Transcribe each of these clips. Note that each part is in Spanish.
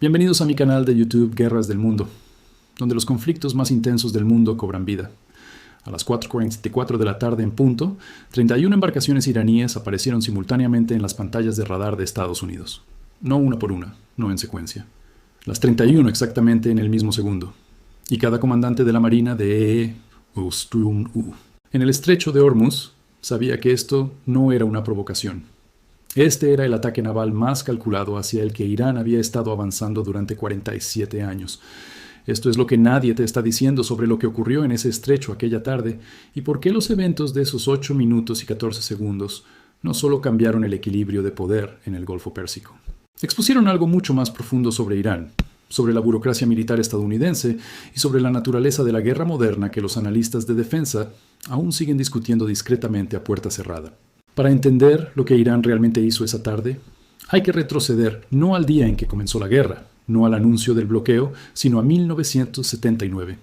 Bienvenidos a mi canal de YouTube Guerras del Mundo, donde los conflictos más intensos del mundo cobran vida. A las 4:44 de la tarde en punto, 31 embarcaciones iraníes aparecieron simultáneamente en las pantallas de radar de Estados Unidos. No una por una, no en secuencia. Las 31 exactamente en el mismo segundo. Y cada comandante de la Marina de EE en el estrecho de Hormuz sabía que esto no era una provocación. Este era el ataque naval más calculado hacia el que Irán había estado avanzando durante 47 años. Esto es lo que nadie te está diciendo sobre lo que ocurrió en ese estrecho aquella tarde y por qué los eventos de esos 8 minutos y 14 segundos no solo cambiaron el equilibrio de poder en el Golfo Pérsico. Expusieron algo mucho más profundo sobre Irán, sobre la burocracia militar estadounidense y sobre la naturaleza de la guerra moderna que los analistas de defensa aún siguen discutiendo discretamente a puerta cerrada. Para entender lo que Irán realmente hizo esa tarde, hay que retroceder no al día en que comenzó la guerra, no al anuncio del bloqueo, sino a 1979.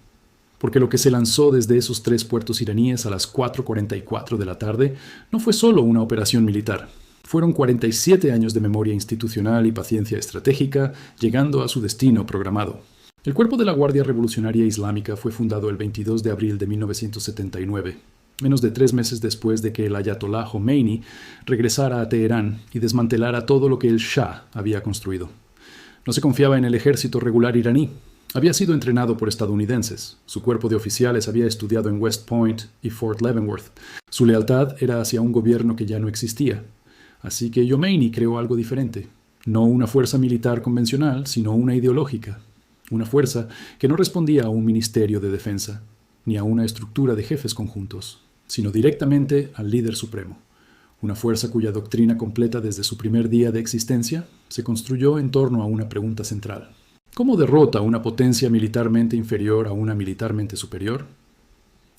Porque lo que se lanzó desde esos 3 puertos iraníes a las 4:44 de la tarde no fue solo una operación militar. Fueron 47 años de memoria institucional y paciencia estratégica, llegando a su destino programado. El Cuerpo de la Guardia Revolucionaria Islámica fue fundado el 22 de abril de 1979. Menos de 3 meses después de que el ayatolá Khomeini regresara a Teherán y desmantelara todo lo que el Shah había construido. No se confiaba en el ejército regular iraní. Había sido entrenado por estadounidenses. Su cuerpo de oficiales había estudiado en West Point y Fort Leavenworth. Su lealtad era hacia un gobierno que ya no existía. Así que Khomeini creó algo diferente. No una fuerza militar convencional, sino una ideológica. Una fuerza que no respondía a un ministerio de defensa, ni a una estructura de jefes conjuntos, sino directamente al líder supremo. Una fuerza cuya doctrina completa desde su primer día de existencia se construyó en torno a una pregunta central. ¿Cómo derrota una potencia militarmente inferior a una militarmente superior?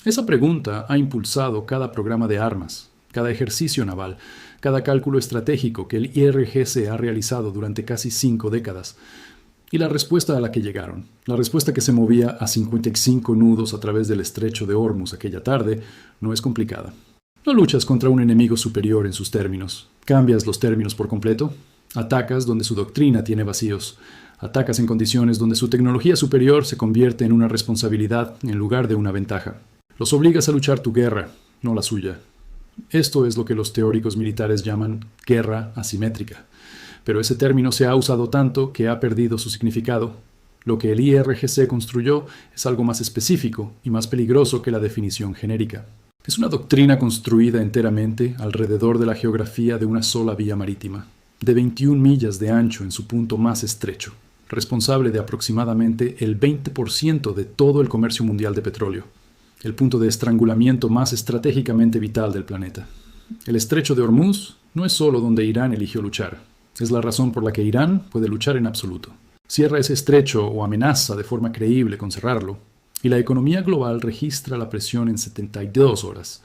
Esa pregunta ha impulsado cada programa de armas, cada ejercicio naval, cada cálculo estratégico que el IRGC ha realizado durante casi 5 décadas. Y la respuesta a la que llegaron, la respuesta que se movía a 55 nudos a través del estrecho de Hormuz aquella tarde, no es complicada. No luchas contra un enemigo superior en sus términos. Cambias los términos por completo. Atacas donde su doctrina tiene vacíos. Atacas en condiciones donde su tecnología superior se convierte en una responsabilidad en lugar de una ventaja. Los obligas a luchar tu guerra, no la suya. Esto es lo que los teóricos militares llaman guerra asimétrica. Pero ese término se ha usado tanto que ha perdido su significado. Lo que el IRGC construyó es algo más específico y más peligroso que la definición genérica. Es una doctrina construida enteramente alrededor de la geografía de una sola vía marítima, de 21 millas de ancho en su punto más estrecho, responsable de aproximadamente el 20% de todo el comercio mundial de petróleo, el punto de estrangulamiento más estratégicamente vital del planeta. El estrecho de Hormuz no es solo donde Irán eligió luchar. Es la razón por la que Irán puede luchar en absoluto. Cierra ese estrecho o amenaza de forma creíble con cerrarlo, y la economía global registra la presión en 72 horas.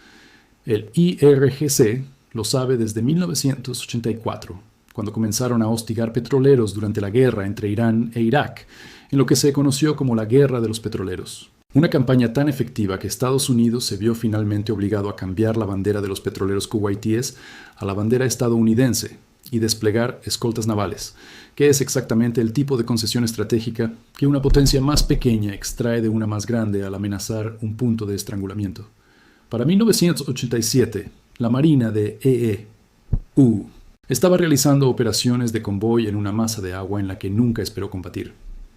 El IRGC lo sabe desde 1984, cuando comenzaron a hostigar petroleros durante la guerra entre Irán e Irak, en lo que se conoció como la Guerra de los Petroleros. Una campaña tan efectiva que Estados Unidos se vio finalmente obligado a cambiar la bandera de los petroleros kuwaitíes a la bandera estadounidense, y desplegar escoltas navales, que es exactamente el tipo de concesión estratégica que una potencia más pequeña extrae de una más grande al amenazar un punto de estrangulamiento. Para 1987, la Marina de EE estaba realizando operaciones de convoy en una masa de agua en la que nunca esperó combatir,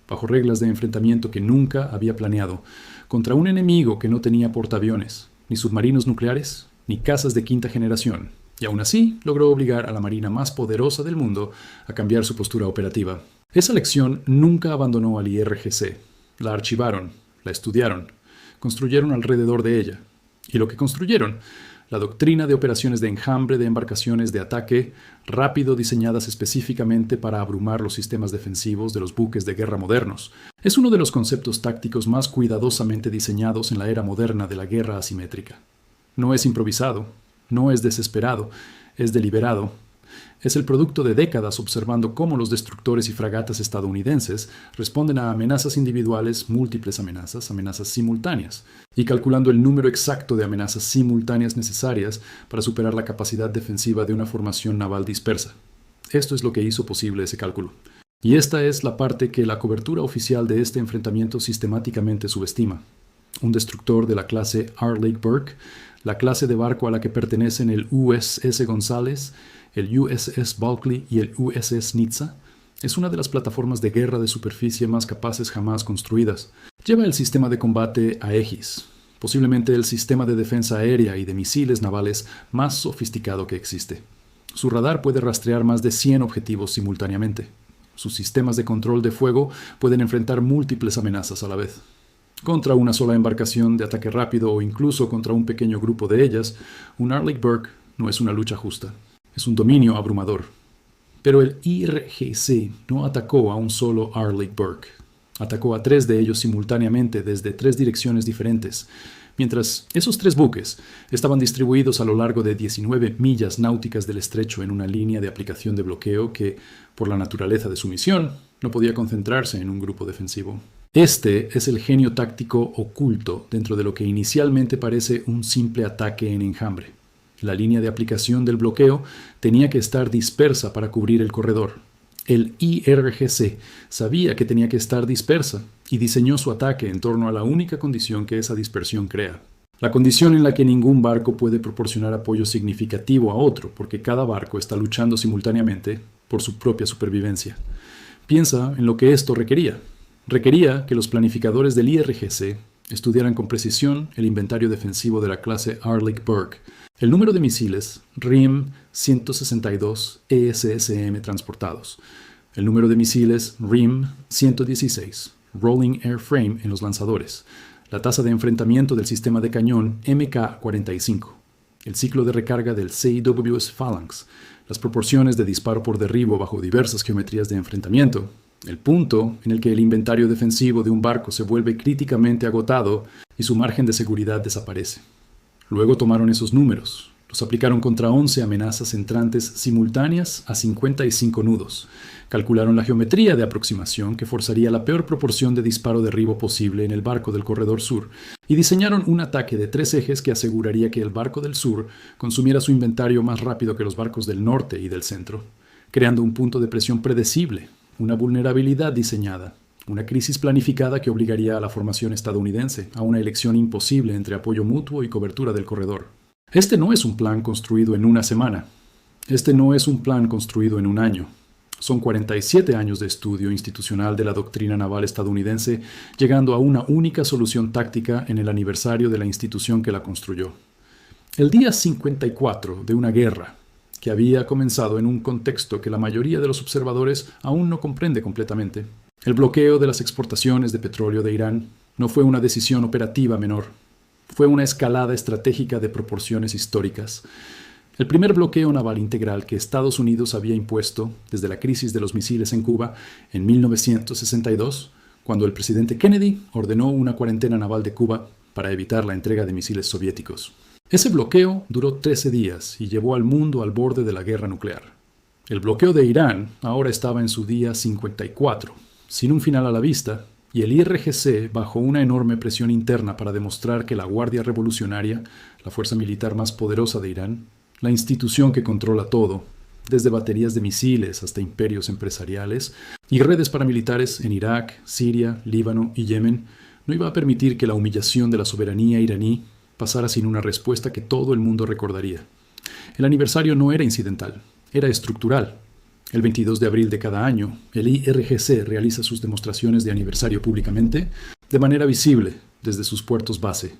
bajo reglas de enfrentamiento que nunca había planeado, contra un enemigo que no tenía portaaviones, ni submarinos nucleares, ni cazas de quinta generación. Y aún así logró obligar a la marina más poderosa del mundo a cambiar su postura operativa. Esa lección nunca abandonó al IRGC. La archivaron, la estudiaron, construyeron alrededor de ella. Y lo que construyeron, la doctrina de operaciones de enjambre de embarcaciones de ataque rápido diseñadas específicamente para abrumar los sistemas defensivos de los buques de guerra modernos, es uno de los conceptos tácticos más cuidadosamente diseñados en la era moderna de la guerra asimétrica. No es improvisado. No es desesperado, es deliberado. Es el producto de décadas observando cómo los destructores y fragatas estadounidenses responden a amenazas individuales, múltiples amenazas, amenazas simultáneas, y calculando el número exacto de amenazas simultáneas necesarias para superar la capacidad defensiva de una formación naval dispersa. Esto es lo que hizo posible ese cálculo. Y esta es la parte que la cobertura oficial de este enfrentamiento sistemáticamente subestima. Un destructor de la clase R. Lake Burke, la clase de barco a la que pertenecen el USS González, el USS Bulkley y el USS Nitza, es una de las plataformas de guerra de superficie más capaces jamás construidas. Lleva el sistema de combate Aegis, posiblemente el sistema de defensa aérea y de misiles navales más sofisticado que existe. Su radar puede rastrear más de 100 objetivos simultáneamente. Sus sistemas de control de fuego pueden enfrentar múltiples amenazas a la vez. Contra una sola embarcación de ataque rápido o incluso contra un pequeño grupo de ellas, un R. Lake Burke no es una lucha justa. Es un dominio abrumador. Pero el IRGC no atacó a un solo R. Lake Burke. Atacó a 3 de ellos simultáneamente desde 3 direcciones diferentes, mientras esos 3 buques estaban distribuidos a lo largo de 19 millas náuticas del estrecho en una línea de aplicación de bloqueo que, por la naturaleza de su misión, no podía concentrarse en un grupo defensivo. Este es el genio táctico oculto dentro de lo que inicialmente parece un simple ataque en enjambre. La línea de aplicación del bloqueo tenía que estar dispersa para cubrir el corredor. El IRGC sabía que tenía que estar dispersa y diseñó su ataque en torno a la única condición que esa dispersión crea. La condición en la que ningún barco puede proporcionar apoyo significativo a otro, porque cada barco está luchando simultáneamente por su propia supervivencia. Piensa en lo que esto requería. Requería que los planificadores del IRGC estudiaran con precisión el inventario defensivo de la clase R. Lake Burke, el número de misiles RIM 162 ESSM transportados, el número de misiles RIM 116 Rolling Airframe en los lanzadores, la tasa de enfrentamiento del sistema de cañón MK-45, el ciclo de recarga del CWS Phalanx, las proporciones de disparo por derribo bajo diversas geometrías de enfrentamiento, el punto en el que el inventario defensivo de un barco se vuelve críticamente agotado y su margen de seguridad desaparece. Luego tomaron esos números, los aplicaron contra 11 amenazas entrantes simultáneas a 55 nudos, calcularon la geometría de aproximación que forzaría la peor proporción de disparo-derribo posible en el barco del corredor sur y diseñaron un ataque de 3 ejes que aseguraría que el barco del sur consumiera su inventario más rápido que los barcos del norte y del centro, creando un punto de presión predecible, una vulnerabilidad diseñada, una crisis planificada que obligaría a la formación estadounidense a una elección imposible entre apoyo mutuo y cobertura del corredor. Este no es un plan construido en una semana. Este no es un plan construido en un año. Son 47 años de estudio institucional de la doctrina naval estadounidense, llegando a una única solución táctica en el aniversario de la institución que la construyó. El día 54 de una guerra que había comenzado en un contexto que la mayoría de los observadores aún no comprende completamente. El bloqueo de las exportaciones de petróleo de Irán no fue una decisión operativa menor. Fue una escalada estratégica de proporciones históricas. El primer bloqueo naval integral que Estados Unidos había impuesto desde la crisis de los misiles en Cuba en 1962, cuando el presidente Kennedy ordenó una cuarentena naval de Cuba para evitar la entrega de misiles soviéticos. Ese bloqueo duró 13 días y llevó al mundo al borde de la guerra nuclear. El bloqueo de Irán ahora estaba en su día 54, sin un final a la vista, y el IRGC, bajo una enorme presión interna para demostrar que la Guardia Revolucionaria, la fuerza militar más poderosa de Irán, la institución que controla todo, desde baterías de misiles hasta imperios empresariales y redes paramilitares en Irak, Siria, Líbano y Yemen, no iba a permitir que la humillación de la soberanía iraní pasara sin una respuesta que todo el mundo recordaría. El aniversario no era incidental, era estructural. El 22 de abril de cada año, el IRGC realiza sus demostraciones de aniversario públicamente, de manera visible, desde sus puertos base.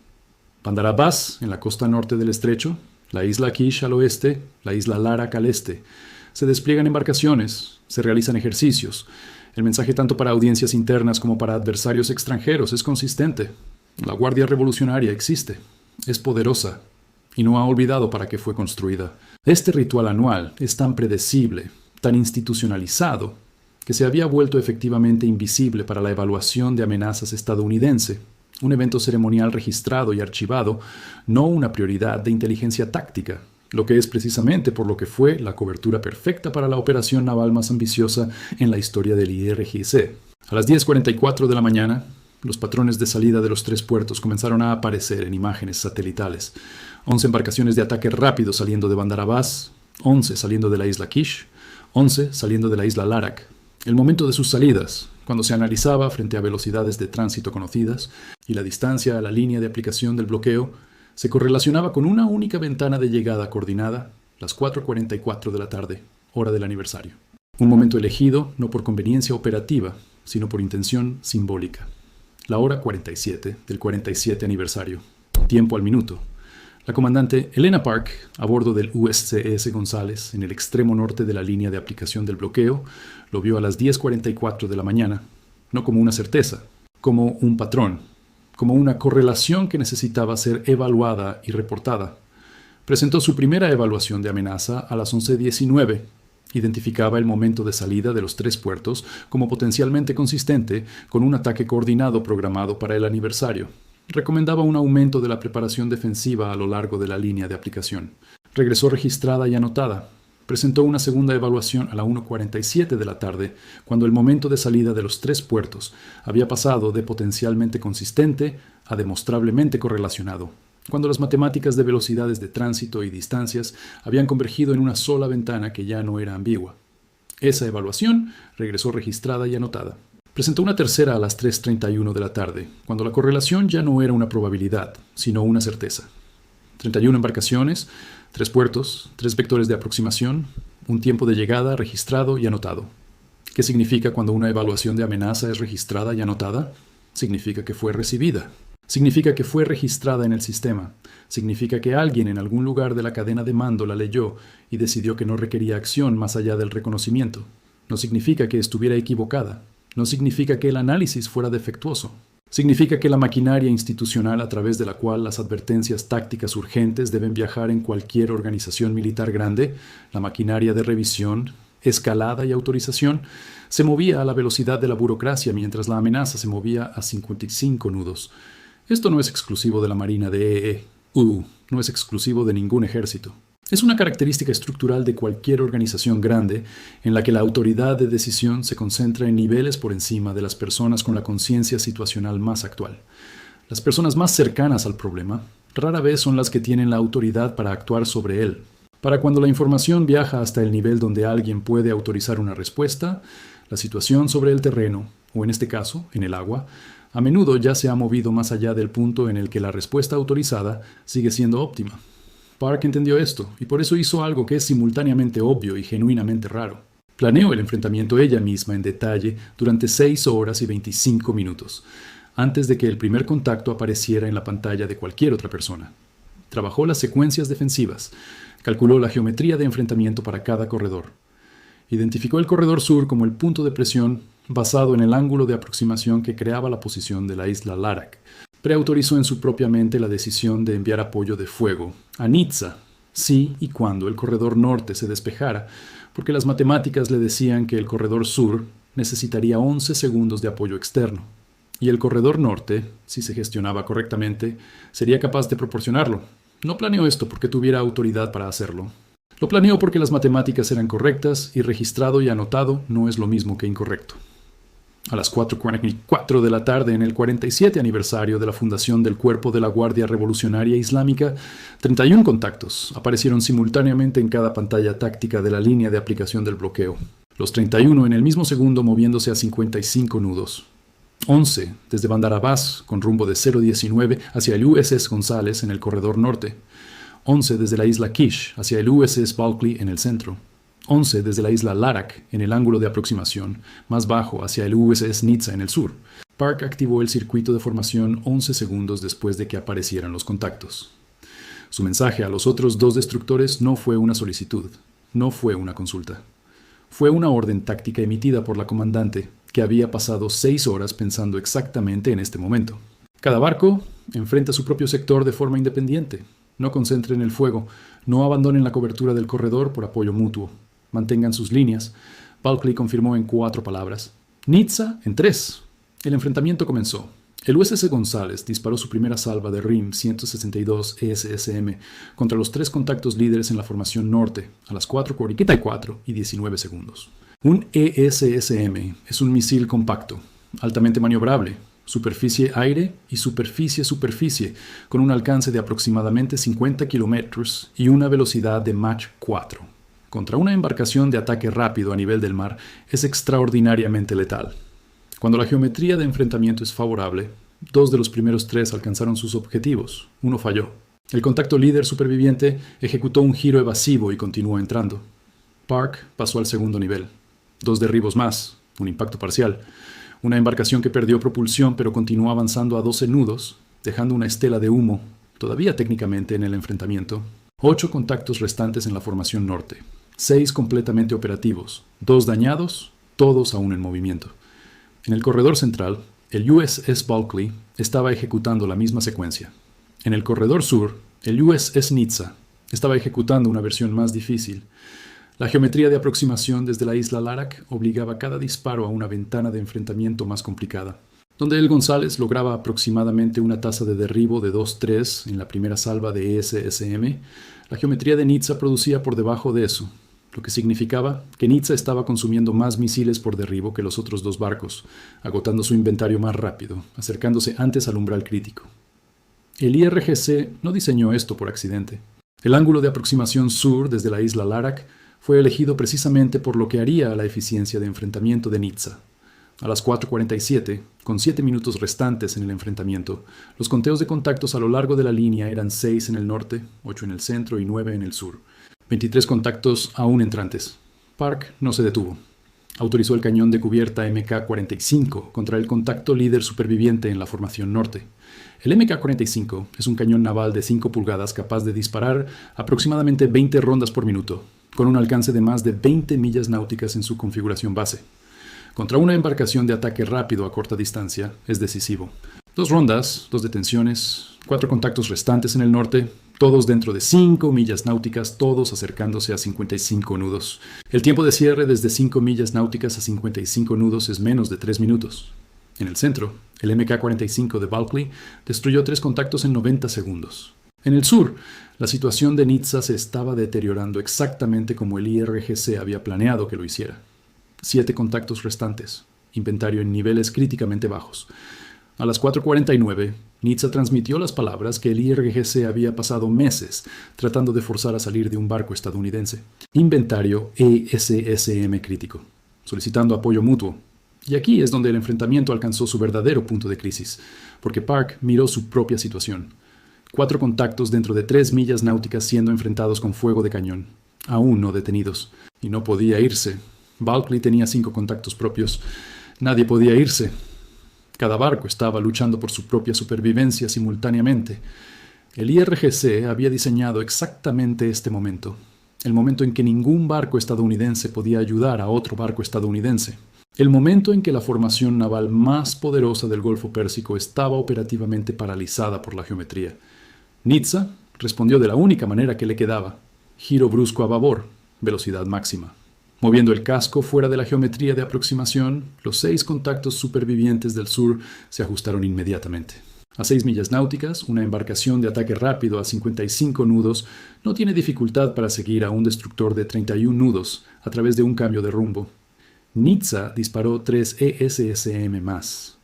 Bandar Abbas, en la costa norte del estrecho, la isla Kish al oeste, la isla Larak al este. Se despliegan embarcaciones, se realizan ejercicios. El mensaje tanto para audiencias internas como para adversarios extranjeros es consistente. La Guardia Revolucionaria existe, es poderosa y no ha olvidado para qué fue construida. Este ritual anual es tan predecible, tan institucionalizado, que se había vuelto efectivamente invisible para la evaluación de amenazas estadounidense, un evento ceremonial registrado y archivado, no una prioridad de inteligencia táctica, lo que es precisamente por lo que fue la cobertura perfecta para la operación naval más ambiciosa en la historia del IRGC. A las 10:44 de la mañana, los patrones de salida de los 3 puertos comenzaron a aparecer en imágenes satelitales. 11 embarcaciones de ataque rápido saliendo de Bandar Abbas, 11 saliendo de la isla Kish, 11 saliendo de la isla Larak. El momento de sus salidas, cuando se analizaba frente a velocidades de tránsito conocidas y la distancia a la línea de aplicación del bloqueo, se correlacionaba con una única ventana de llegada coordinada, las 4:44 de la tarde, hora del aniversario. Un momento elegido no por conveniencia operativa, sino por intención simbólica. La hora 47 del 47 aniversario. Tiempo al minuto. La comandante Elena Park, a bordo del USS González, en el extremo norte de la línea de aplicación del bloqueo, lo vio a las 10:44 de la mañana, no como una certeza, como un patrón, como una correlación que necesitaba ser evaluada y reportada. Presentó su primera evaluación de amenaza a las 11:19. Identificaba el momento de salida de los 3 puertos como potencialmente consistente con un ataque coordinado programado para el aniversario. Recomendaba un aumento de la preparación defensiva a lo largo de la línea de aplicación. Regresó registrada y anotada. Presentó una segunda evaluación a la 1:47 de la tarde, cuando el momento de salida de los 3 puertos había pasado de potencialmente consistente a demostrablemente correlacionado, cuando las matemáticas de velocidades de tránsito y distancias habían convergido en una sola ventana que ya no era ambigua. Esa evaluación regresó registrada y anotada. Presentó una tercera a las 3:31 de la tarde, cuando la correlación ya no era una probabilidad, sino una certeza. 31 embarcaciones, 3 puertos, 3 vectores de aproximación, un tiempo de llegada registrado y anotado. ¿Qué significa cuando una evaluación de amenaza es registrada y anotada? Significa que fue recibida. Significa que fue registrada en el sistema. Significa que alguien en algún lugar de la cadena de mando la leyó y decidió que no requería acción más allá del reconocimiento. No significa que estuviera equivocada. No significa que el análisis fuera defectuoso. Significa que la maquinaria institucional a través de la cual las advertencias tácticas urgentes deben viajar en cualquier organización militar grande, la maquinaria de revisión, escalada y autorización, se movía a la velocidad de la burocracia mientras la amenaza se movía a 55 nudos. Esto no es exclusivo de la Marina de no es exclusivo de ningún ejército. Es una característica estructural de cualquier organización grande en la que la autoridad de decisión se concentra en niveles por encima de las personas con la conciencia situacional más actual. Las personas más cercanas al problema rara vez son las que tienen la autoridad para actuar sobre él. Para cuando la información viaja hasta el nivel donde alguien puede autorizar una respuesta, la situación sobre el terreno, o en este caso, en el agua, a menudo ya se ha movido más allá del punto en el que la respuesta autorizada sigue siendo óptima. Park entendió esto, y por eso hizo algo que es simultáneamente obvio y genuinamente raro. Planeó el enfrentamiento ella misma en detalle durante 6 horas y 25 minutos, antes de que el primer contacto apareciera en la pantalla de cualquier otra persona. Trabajó las secuencias defensivas, calculó la geometría de enfrentamiento para cada corredor. Identificó el corredor sur como el punto de presión basado en el ángulo de aproximación que creaba la posición de la isla Larak. Preautorizó en su propia mente la decisión de enviar apoyo de fuego a Nizza, si y cuando el corredor norte se despejara, porque las matemáticas le decían que el corredor sur necesitaría 11 segundos de apoyo externo, y el corredor norte, si se gestionaba correctamente, sería capaz de proporcionarlo. No planeó esto porque tuviera autoridad para hacerlo. Lo planeó porque las matemáticas eran correctas y registrado y anotado no es lo mismo que incorrecto. A las 4:44 de la tarde, en el 47 aniversario de la fundación del Cuerpo de la Guardia Revolucionaria Islámica, 31 contactos aparecieron simultáneamente en cada pantalla táctica de la línea de aplicación del bloqueo. Los 31 en el mismo segundo moviéndose a 55 nudos. 11 desde Bandar Abbas, con rumbo de 019 hacia el USS González en el corredor norte. 11 desde la isla Kish hacia el USS Bulkley en el centro. 11 desde la isla Larak en el ángulo de aproximación, más bajo hacia el USS Nizza en el sur. Park activó el circuito de formación 11 segundos después de que aparecieran los contactos. Su mensaje a los otros 2 destructores no fue una solicitud, no fue una consulta. Fue una orden táctica emitida por la comandante, que había pasado 6 horas pensando exactamente en este momento. Cada barco enfrenta su propio sector de forma independiente. No concentren el fuego, no abandonen la cobertura del corredor por apoyo mutuo. Mantengan sus líneas. Bulkley confirmó en 4 palabras. Nizza en 3. El enfrentamiento comenzó. El USS González disparó su primera salva de RIM 162 ESSM contra los 3 contactos líderes en la formación norte a las 4:44 y 19 segundos. Un ESSM es un misil compacto, altamente maniobrable, superficie-aire y superficie-superficie, con un alcance de aproximadamente 50 kilómetros y una velocidad de Mach 4. contra una embarcación de ataque rápido a nivel del mar es extraordinariamente letal. Cuando la geometría de enfrentamiento es favorable, 2 de los primeros 3 alcanzaron sus objetivos, uno falló. El contacto líder superviviente ejecutó un giro evasivo y continuó entrando. Park pasó al segundo nivel. 2 derribos más, un impacto parcial. Una embarcación que perdió propulsión pero continuó avanzando a 12 nudos, dejando una estela de humo, todavía técnicamente en el enfrentamiento. 8 contactos restantes en la formación norte. 6 completamente operativos. 2 dañados, todos aún en movimiento. En el corredor central, el USS Bulkley estaba ejecutando la misma secuencia. En el corredor sur, el USS Nizza estaba ejecutando una versión más difícil. La geometría de aproximación desde la isla Larak obligaba cada disparo a una ventana de enfrentamiento más complicada. Donde el González lograba aproximadamente una tasa de derribo de 2-3 en la primera salva de SSM, la geometría de Nizza producía por debajo de eso, lo que significaba que Nizza estaba consumiendo más misiles por derribo que los otros 2 barcos, agotando su inventario más rápido, acercándose antes al umbral crítico. El IRGC no diseñó esto por accidente. El ángulo de aproximación sur desde la isla Larak fue elegido precisamente por lo que haría a la eficiencia de enfrentamiento de Nizza. A las 4:47, con 7 minutos restantes en el enfrentamiento, los conteos de contactos a lo largo de la línea eran 6 en el norte, 8 en el centro y 9 en el sur. 23 contactos aún entrantes. Park no se detuvo. Autorizó el cañón de cubierta MK-45 contra el contacto líder superviviente en la formación norte. El MK-45 es un cañón naval de 5 pulgadas capaz de disparar aproximadamente 20 rondas por minuto, con un alcance de más de 20 millas náuticas en su configuración base. Contra una embarcación de ataque rápido a corta distancia es decisivo. 2 rondas, 2 detenciones, 4 contactos restantes en el norte, todos dentro de 5 millas náuticas, todos acercándose a 55 nudos. El tiempo de cierre desde 5 millas náuticas a 55 nudos es menos de 3 minutos. En el centro, el MK-45 de Bulkley destruyó 3 contactos en 90 segundos. En el sur, la situación de Nizza se estaba deteriorando exactamente como el IRGC había planeado que lo hiciera. 7 contactos restantes, inventario en niveles críticamente bajos. A las 4:49, Nizza transmitió las palabras que el IRGC había pasado meses tratando de forzar a salir de un barco estadounidense. Inventario ESSM crítico, solicitando apoyo mutuo. Y aquí es donde el enfrentamiento alcanzó su verdadero punto de crisis, porque Park miró su propia situación. 4 contactos dentro de 3 millas náuticas siendo enfrentados con fuego de cañón, aún no detenidos, y no podía irse. Bulkley tenía 5 contactos propios. Nadie podía irse. Cada barco estaba luchando por su propia supervivencia simultáneamente. El IRGC había diseñado exactamente este momento, el momento en que ningún barco estadounidense podía ayudar a otro barco estadounidense, el momento en que la formación naval más poderosa del Golfo Pérsico estaba operativamente paralizada por la geometría. Nizza respondió de la única manera que le quedaba: giro brusco a babor, velocidad máxima. Moviendo el casco fuera de la geometría de aproximación, los 6 contactos supervivientes del sur se ajustaron inmediatamente. A 6 millas náuticas, una embarcación de ataque rápido a 55 nudos no tiene dificultad para seguir a un destructor de 31 nudos a través de un cambio de rumbo. Nizza disparó 3 ESSM más,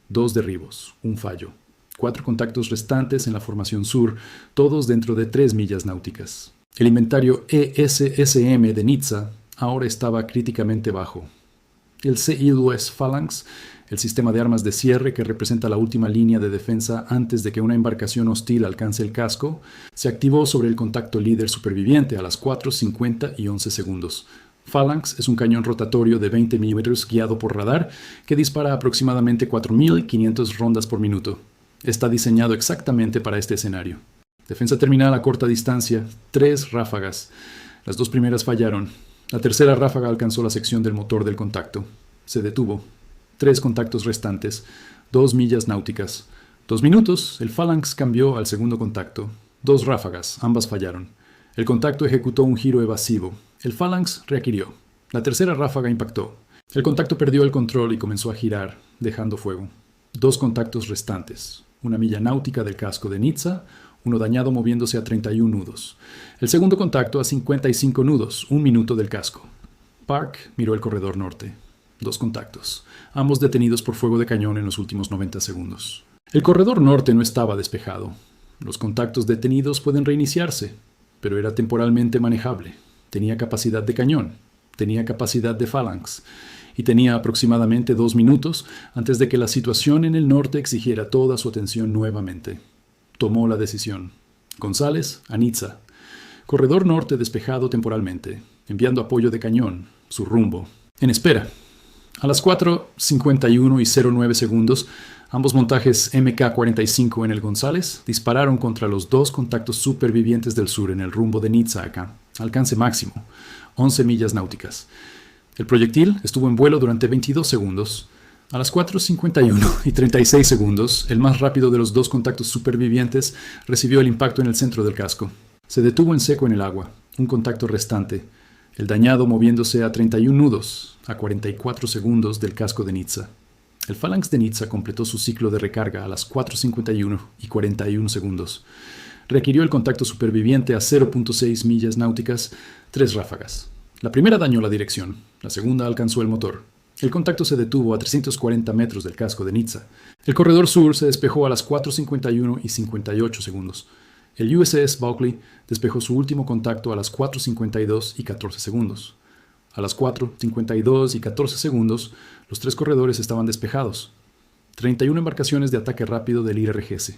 2 derribos, un fallo. 4 contactos restantes en la formación sur, todos dentro de 3 millas náuticas. El inventario ESSM de Nizza ahora estaba críticamente bajo. El CIWS Phalanx, el sistema de armas de cierre que representa la última línea de defensa antes de que una embarcación hostil alcance el casco, se activó sobre el contacto líder superviviente a las 4:50 y 11 segundos. Phalanx es un cañón rotatorio de 20 milímetros guiado por radar que dispara aproximadamente 4.500 rondas por minuto. Está diseñado exactamente para este escenario. Defensa terminal a corta distancia, 3 ráfagas. Las 2 primeras fallaron. La tercera ráfaga alcanzó la sección del motor del contacto. Se detuvo. 3 contactos restantes, 2 millas náuticas. 2 minutos, el Phalanx cambió al segundo contacto. 2 ráfagas, ambas fallaron. El contacto ejecutó un giro evasivo. El Phalanx requirió. La tercera ráfaga impactó. El contacto perdió el control y comenzó a girar, dejando fuego. 2 contactos restantes. 1 milla náutica del casco de Nizza, uno dañado moviéndose a 31 nudos. El segundo contacto a 55 nudos, 1 minuto del casco. Park miró el corredor norte. 2 contactos, ambos detenidos por fuego de cañón en los últimos 90 segundos. El corredor norte no estaba despejado. Los contactos detenidos pueden reiniciarse, pero era temporalmente manejable. tenía capacidad de cañón, tenía capacidad de phalanx, y tenía aproximadamente 2 minutos antes de que la situación en el norte exigiera toda su atención nuevamente. Tomó la decisión. González a Nizza. Corredor norte despejado temporalmente, enviando apoyo de cañón, su rumbo. En espera. A las 4:51 y 09 segundos, ambos montajes MK-45 en el González dispararon contra los 2 contactos supervivientes del sur en el rumbo de Nizza acá. Alcance máximo, 11 millas náuticas. El proyectil estuvo en vuelo durante 22 segundos. A las 4:51 y 36 segundos, el más rápido de los 2 contactos supervivientes recibió el impacto en el centro del casco. Se detuvo en seco en el agua, un contacto restante, el dañado moviéndose a 31 nudos, a 44 segundos del casco de Nizza. El Phalanx de Nizza completó su ciclo de recarga a las 4:51 y 41 segundos. Requirió el contacto superviviente a 0.6 millas náuticas, 3 ráfagas. La primera dañó la dirección, la segunda alcanzó el motor. El contacto se detuvo a 340 metros del casco de Nizza. El corredor sur se despejó a las 4:51 y 58 segundos. El USS Bulkley despejó su último contacto a las 4:52 y 14 segundos. A las 4:52 y 14 segundos, los 3 corredores estaban despejados. 31 embarcaciones de ataque rápido del IRGC,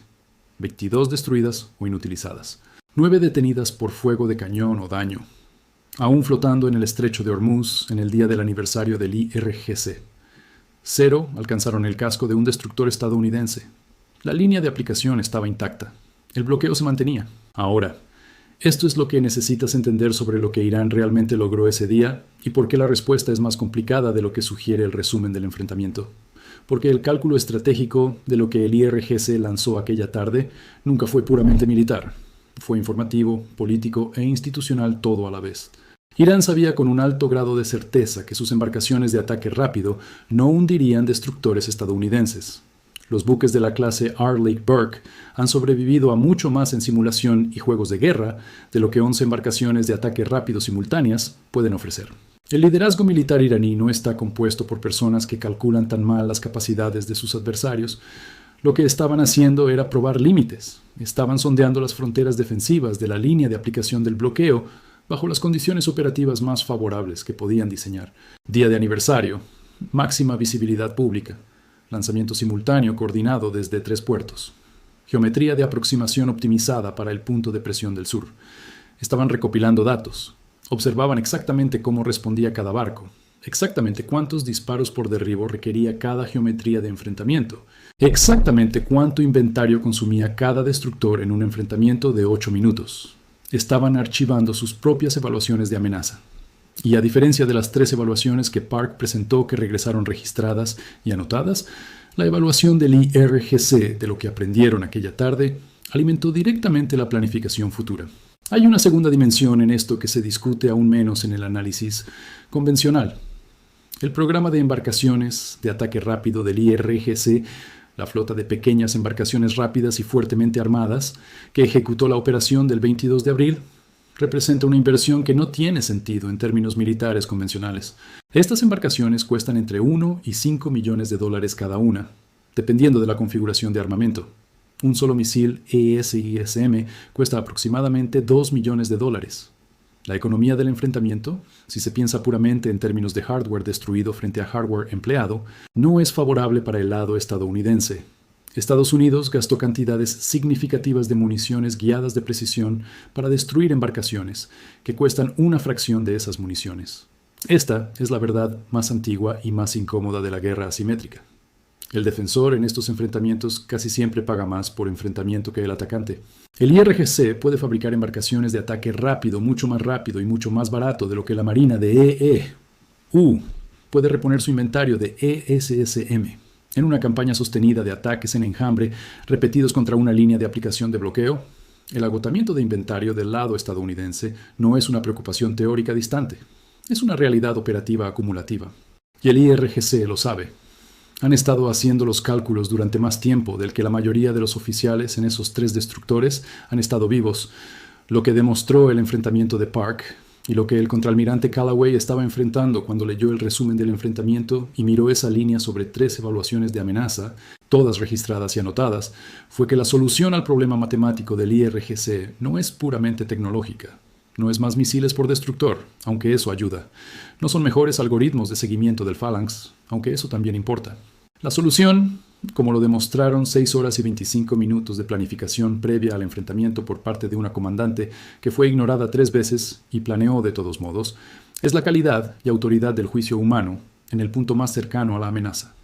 22 destruidas o inutilizadas, 9 detenidas por fuego de cañón o daño, aún flotando en el estrecho de Hormuz en el día del aniversario del IRGC. 0 alcanzaron el casco de un destructor estadounidense. La línea de aplicación estaba intacta. El bloqueo se mantenía. Ahora, esto es lo que necesitas entender sobre lo que Irán realmente logró ese día y por qué la respuesta es más complicada de lo que sugiere el resumen del enfrentamiento. Porque el cálculo estratégico de lo que el IRGC lanzó aquella tarde nunca fue puramente militar. Fue informativo, político e institucional todo a la vez. Irán sabía con un alto grado de certeza que sus embarcaciones de ataque rápido no hundirían destructores estadounidenses. Los buques de la clase R. Lake Burke han sobrevivido a mucho más en simulación y juegos de guerra de lo que 11 embarcaciones de ataque rápido simultáneas pueden ofrecer. El liderazgo militar iraní no está compuesto por personas que calculan tan mal las capacidades de sus adversarios. Lo que estaban haciendo era probar límites. Estaban sondeando las fronteras defensivas de la línea de aplicación del bloqueo bajo las condiciones operativas más favorables que podían diseñar. Día de aniversario, máxima visibilidad pública, lanzamiento simultáneo coordinado desde 3 puertos, geometría de aproximación optimizada para el punto de presión del sur. Estaban recopilando datos, observaban exactamente cómo respondía cada barco, exactamente cuántos disparos por derribo requería cada geometría de enfrentamiento, exactamente cuánto inventario consumía cada destructor en un enfrentamiento de 8 minutos. Estaban archivando sus propias evaluaciones de amenaza. Y a diferencia de las 3 evaluaciones que Park presentó que regresaron registradas y anotadas, la evaluación del IRGC de lo que aprendieron aquella tarde alimentó directamente la planificación futura. Hay una segunda dimensión en esto que se discute aún menos en el análisis convencional. El programa de embarcaciones de ataque rápido del IRGC, la flota de pequeñas embarcaciones rápidas y fuertemente armadas, que ejecutó la operación del 22 de abril, representa una inversión que no tiene sentido en términos militares convencionales. Estas embarcaciones cuestan entre 1 y 5 millones de dólares cada una, dependiendo de la configuración de armamento. Un solo misil ES-ISM cuesta aproximadamente 2 millones de dólares. La economía del enfrentamiento, si se piensa puramente en términos de hardware destruido frente a hardware empleado, no es favorable para el lado estadounidense. Estados Unidos gastó cantidades significativas de municiones guiadas de precisión para destruir embarcaciones, que cuestan una fracción de esas municiones. Esta es la verdad más antigua y más incómoda de la guerra asimétrica. El defensor en estos enfrentamientos casi siempre paga más por enfrentamiento que el atacante. El IRGC puede fabricar embarcaciones de ataque rápido, mucho más rápido y mucho más barato de lo que la Marina de EE-U puede reponer su inventario de ESSM. En una campaña sostenida de ataques en enjambre repetidos contra una línea de aplicación de bloqueo, el agotamiento de inventario del lado estadounidense no es una preocupación teórica distante, es una realidad operativa acumulativa. Y el IRGC lo sabe. Han estado haciendo los cálculos durante más tiempo del que la mayoría de los oficiales en esos 3 destructores han estado vivos, lo que demostró el enfrentamiento de Park y lo que el contraalmirante Callaway estaba enfrentando cuando leyó el resumen del enfrentamiento y miró esa línea sobre 3 evaluaciones de amenaza, todas registradas y anotadas, fue que la solución al problema matemático del IRGC no es puramente tecnológica, No es más misiles por destructor, aunque eso ayuda. No son mejores algoritmos de seguimiento del Phalanx, aunque eso también importa. La solución, como lo demostraron 6 horas y 25 minutos de planificación previa al enfrentamiento por parte de una comandante que fue ignorada 3 veces y planeó de todos modos, es la calidad y autoridad del juicio humano en el punto más cercano a la amenaza.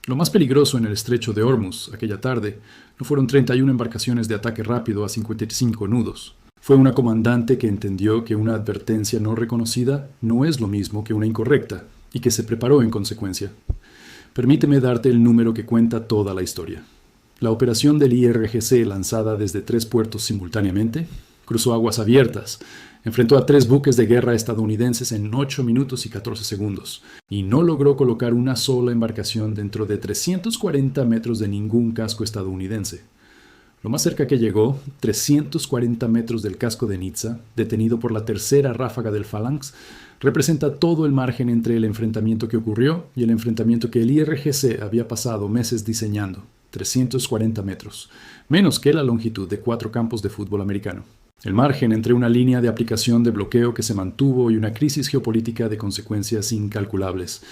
Lo más peligroso en el estrecho de Hormuz aquella tarde no fueron 31 embarcaciones de ataque rápido a 55 nudos. Fue una comandante que entendió que una advertencia no reconocida no es lo mismo que una incorrecta y que se preparó en consecuencia. Permíteme darte el número que cuenta toda la historia. La operación del IRGC, lanzada desde 3 puertos simultáneamente, cruzó aguas abiertas, enfrentó a 3 buques de guerra estadounidenses en 8 minutos y 14 segundos, y no logró colocar una sola embarcación dentro de 340 metros de ningún casco estadounidense. Lo más cerca que llegó, 340 metros del casco de Nizza, detenido por la tercera ráfaga del Phalanx, representa todo el margen entre el enfrentamiento que ocurrió y el enfrentamiento que el IRGC había pasado meses diseñando, 340 metros, menos que la longitud de 4 campos de fútbol americano. El margen entre una línea de aplicación de bloqueo que se mantuvo y una crisis geopolítica de consecuencias incalculables.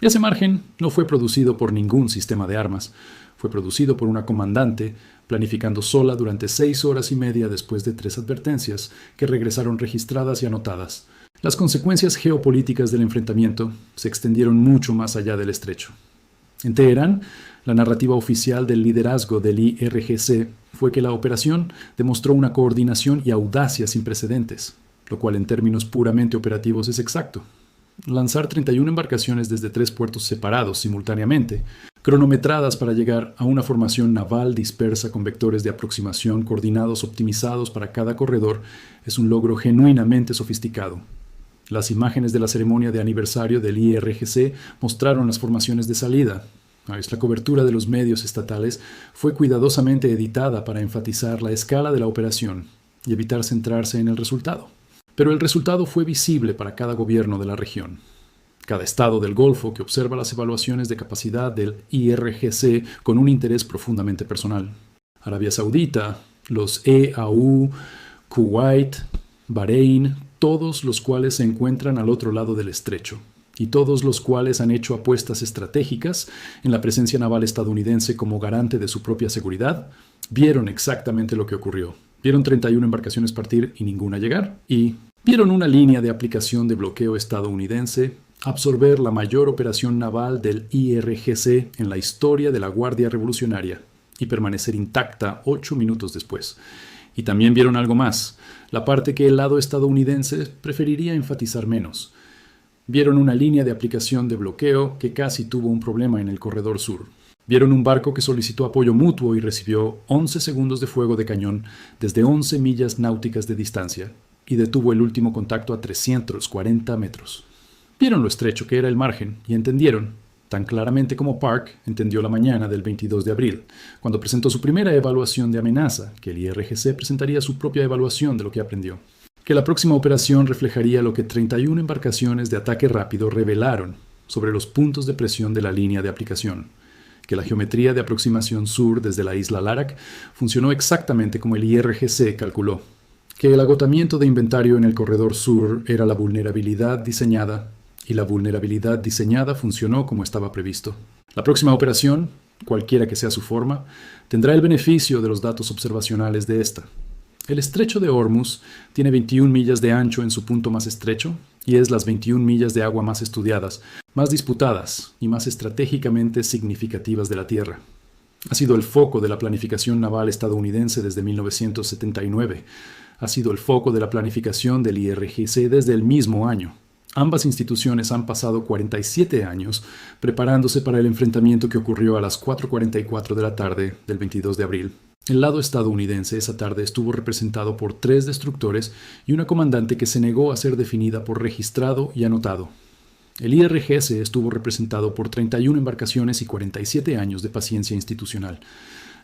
Y ese margen no fue producido por ningún sistema de armas, fue producido por una comandante planificando sola durante 6 horas y media después de 3 advertencias que regresaron registradas y anotadas. Las consecuencias geopolíticas del enfrentamiento se extendieron mucho más allá del estrecho. En Teherán, la narrativa oficial del liderazgo del IRGC fue que la operación demostró una coordinación y audacia sin precedentes, lo cual en términos puramente operativos es exacto. Lanzar 31 embarcaciones desde 3 puertos separados simultáneamente, cronometradas para llegar a una formación naval dispersa con vectores de aproximación coordinados optimizados para cada corredor, es un logro genuinamente sofisticado. Las imágenes de la ceremonia de aniversario del IRGC mostraron las formaciones de salida. La cobertura de los medios estatales fue cuidadosamente editada para enfatizar la escala de la operación y evitar centrarse en el resultado. Pero el resultado fue visible para cada gobierno de la región. Cada estado del Golfo que observa las evaluaciones de capacidad del IRGC con un interés profundamente personal. Arabia Saudita, los EAU, Kuwait, Bahrein, todos los cuales se encuentran al otro lado del estrecho, y todos los cuales han hecho apuestas estratégicas en la presencia naval estadounidense como garante de su propia seguridad, vieron exactamente lo que ocurrió. Vieron 31 embarcaciones partir y ninguna llegar, y vieron una línea de aplicación de bloqueo estadounidense absorber la mayor operación naval del IRGC en la historia de la Guardia Revolucionaria y permanecer intacta 8 minutos después. Y también vieron algo más, la parte que el lado estadounidense preferiría enfatizar menos. Vieron una línea de aplicación de bloqueo que casi tuvo un problema en el corredor sur. Vieron un barco que solicitó apoyo mutuo y recibió 11 segundos de fuego de cañón desde 11 millas náuticas de distancia y detuvo el último contacto a 340 metros. Vieron lo estrecho que era el margen y entendieron, tan claramente como Park entendió la mañana del 22 de abril, cuando presentó su primera evaluación de amenaza, que el IRGC presentaría su propia evaluación de lo que aprendió, que la próxima operación reflejaría lo que 31 embarcaciones de ataque rápido revelaron sobre los puntos de presión de la línea de aplicación, que la geometría de aproximación sur desde la isla Larak funcionó exactamente como el IRGC calculó, que el agotamiento de inventario en el corredor sur era la vulnerabilidad diseñada, y la vulnerabilidad diseñada funcionó como estaba previsto. La próxima operación, cualquiera que sea su forma, tendrá el beneficio de los datos observacionales de esta. El estrecho de Hormuz tiene 21 millas de ancho en su punto más estrecho y es las 21 millas de agua más estudiadas, más disputadas y más estratégicamente significativas de la Tierra. Ha sido el foco de la planificación naval estadounidense desde 1979. Ha sido el foco de la planificación del IRGC desde el mismo año. Ambas instituciones han pasado 47 años preparándose para el enfrentamiento que ocurrió a las 4:44 de la tarde del 22 de abril. El lado estadounidense esa tarde estuvo representado por 3 destructores y una comandante que se negó a ser definida por registrado y anotado. El IRGC estuvo representado por 31 embarcaciones y 47 años de paciencia institucional.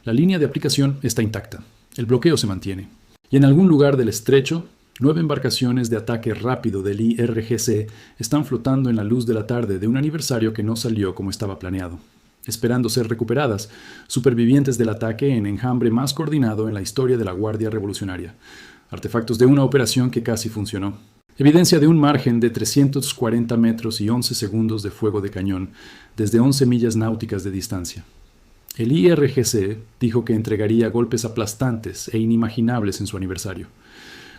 La línea de aplicación está intacta. El bloqueo se mantiene. Y en algún lugar del estrecho, 9 embarcaciones de ataque rápido del IRGC están flotando en la luz de la tarde de un aniversario que no salió como estaba planeado, esperando ser recuperadas, supervivientes del ataque en enjambre más coordinado en la historia de la Guardia Revolucionaria. artefactos de una operación que casi funcionó. Evidencia de un margen de 340 metros y 11 segundos de fuego de cañón, desde 11 millas náuticas de distancia. El IRGC dijo que entregaría golpes aplastantes e inimaginables en su aniversario.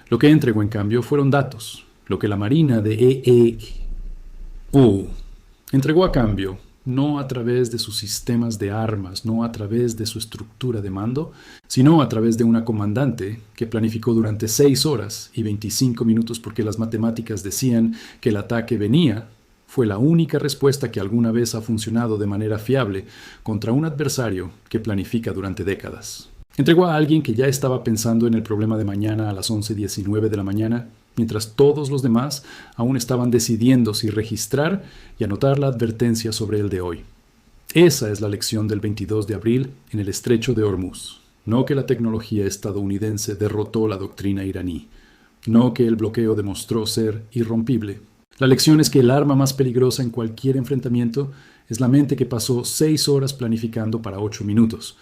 Lo que entregó, en cambio, fueron datos, lo que la Marina de EEU entregó a cambio, no a través de sus sistemas de armas, no a través de su estructura de mando, sino a través de una comandante que planificó durante 6 horas y 25 minutos porque las matemáticas decían que el ataque venía. Fue la única respuesta que alguna vez ha funcionado de manera fiable contra un adversario que planifica durante décadas. Entregó a alguien que ya estaba pensando en el problema de mañana a las 11:19 de la mañana, mientras todos los demás aún estaban decidiendo si registrar y anotar la advertencia sobre el de hoy. Esa es la lección del 22 de abril en el estrecho de Hormuz. No que la tecnología estadounidense derrotó la doctrina iraní. No que el bloqueo demostró ser irrompible. La lección es que el arma más peligrosa en cualquier enfrentamiento es la mente que pasó 6 horas planificando para 8 minutos,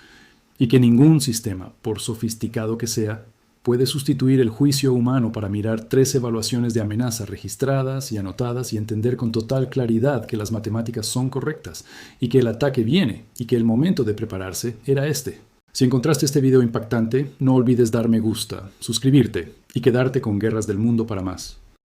y que ningún sistema, por sofisticado que sea, puede sustituir el juicio humano para mirar 3 evaluaciones de amenaza registradas y anotadas y entender con total claridad que las matemáticas son correctas, y que el ataque viene, y que el momento de prepararse era este. Si encontraste este video impactante, no olvides dar me gusta, suscribirte y quedarte con Guerras del Mundo para más.